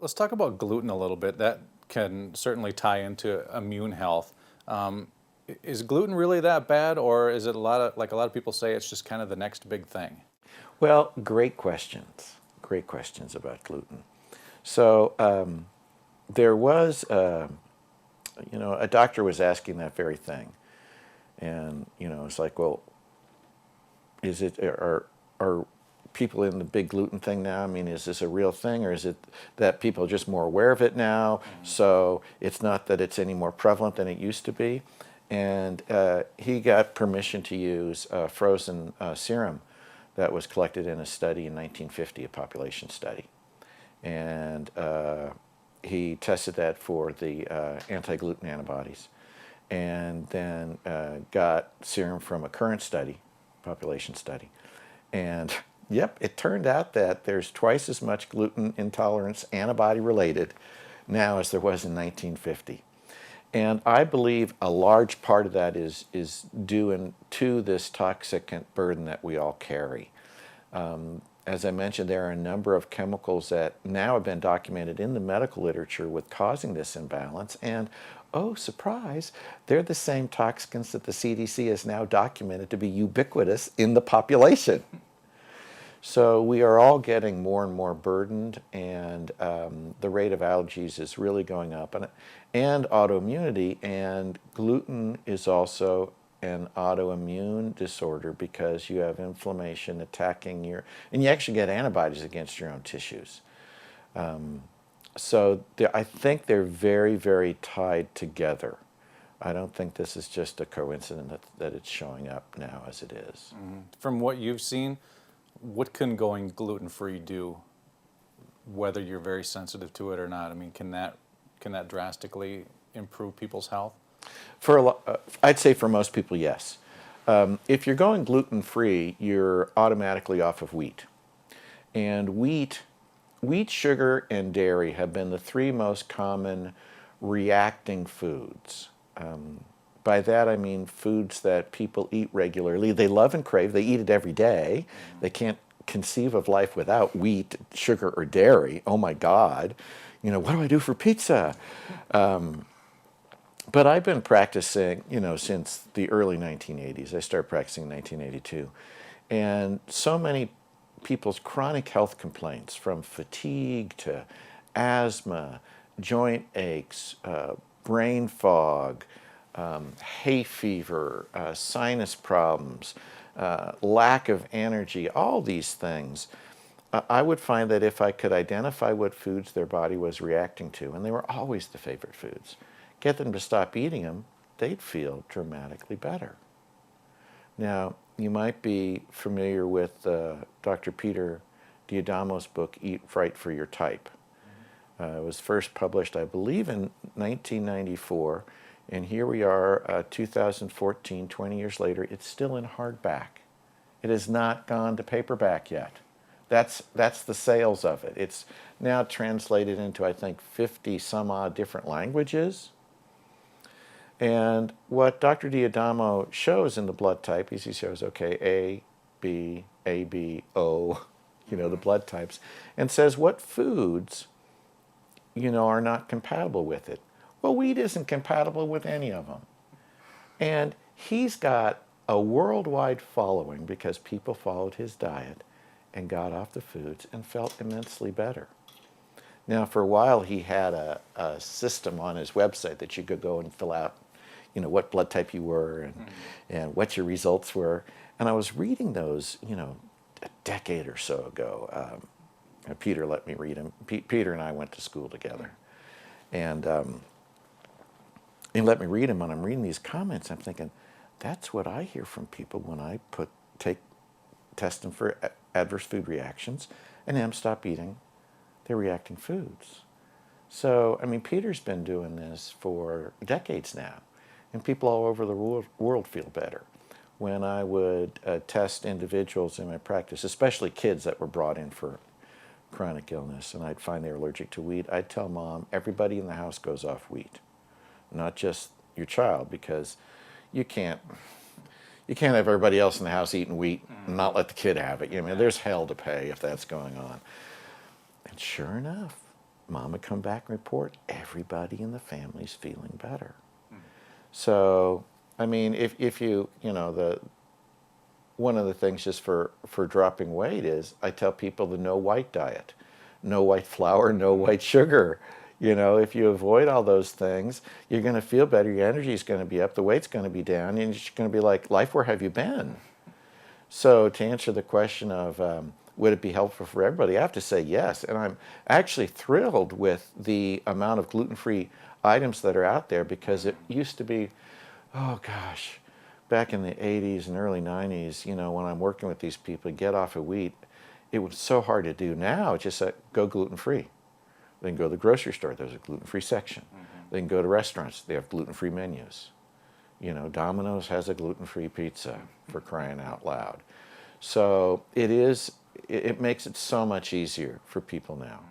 Let's talk about gluten a little bit. That can certainly tie into immune health. Is gluten really that bad, or is it like a lot of people say, it's just kind of the next big thing? Well, great questions. Great questions about gluten. So there was, a doctor was asking that very thing, and it's like, well, are people in the big gluten thing now? I mean, is this a real thing, or is it that people are just more aware of it now? So it's not that it's any more prevalent than it used to be. And he got permission to use frozen serum that was collected in a study in 1950, a population study. And he tested that for the anti-gluten antibodies, and then got serum from a current study, population study. And yep, it turned out that there's twice as much gluten intolerance antibody related now as there was in 1950. And I believe a large part of that is due to this toxic burden that we all carry. As I mentioned, there are a number of chemicals that now have been documented in the medical literature with causing this imbalance. And oh, surprise, they're the same toxins that the CDC has now documented to be ubiquitous in the population. So we are all getting more and more burdened, and the rate of allergies is really going up, and autoimmunity, and gluten is also an autoimmune disorder because you have inflammation attacking and you actually get antibodies against your own tissues. So I think they're very, very tied together. I don't think this is just a coincidence that it's showing up now as it is. From what you've seen, what can going gluten-free do, whether you're very sensitive to it or not? I mean, can that drastically improve people's health? I'd say for most people, yes. If you're going gluten-free, you're automatically off of wheat. And wheat, sugar, and dairy have been the three most common reacting foods. By that I mean foods that people eat regularly. They love and crave. They eat it every day. They can't conceive of life without wheat, sugar, or dairy. Oh my God. What do I do for pizza? But I've been practicing, since the early 1980s. I started practicing in 1982. And so many people's chronic health complaints, from fatigue to asthma, joint aches, brain fog, hay fever, sinus problems, lack of energy, all these things, I would find that if I could identify what foods their body was reacting to, and they were always the favorite foods, get them to stop eating them, they'd feel dramatically better. Now, you might be familiar with Dr. Peter Diadamo's book, Eat Right for Your Type. It was first published, I believe, in 1994, and here we are, 2014, 20 years later, it's still in hardback. It has not gone to paperback yet. That's the sales of it. It's now translated into, I think, 50 some odd different languages. And what Dr. Diadamo shows in the blood type is he shows, okay, A, B, O, the blood types, and says what foods, are not compatible with it. Well, wheat isn't compatible with any of them. And he's got a worldwide following because people followed his diet and got off the foods and felt immensely better. Now, for a while, he had a system on his website that you could go and fill out, what blood type you were and what your results were. And I was reading those, a decade or so ago. Peter let me read them. Peter and I went to school together. And he let me read them, and I'm reading these comments. I'm thinking, that's what I hear from people when I test them for adverse food reactions, and then stop eating their reacting foods. So, I mean, Peter's been doing this for decades now, and people all over the world feel better. When I would test individuals in my practice, especially kids that were brought in for chronic illness, and I'd find they're allergic to wheat, I'd tell mom, everybody in the house goes off wheat, not just your child, because you can't have everybody else in the house eating wheat and not let the kid have it. There's hell to pay if that's going on. And sure enough, Mom would come back and report, everybody in the family's feeling better. So, I mean, if you, one of the things just for dropping weight is I tell people the no white diet. No white flour, no white sugar. If you avoid all those things, you're going to feel better, your energy is going to be up, the weight's going to be down, and you're just going to be like, life, where have you been? So to answer the question of would it be helpful for everybody, I have to say yes. And I'm actually thrilled with the amount of gluten-free items that are out there, because it used to be, oh gosh, back in the 80s and early 90s, when I'm working with these people to get off of wheat, it was so hard to do. Now it's just go gluten-free. They can go to the grocery store, there's a gluten-free section. They can go to restaurants, they have gluten-free menus. Domino's has a gluten-free pizza, for crying out loud. So it makes it so much easier for people now.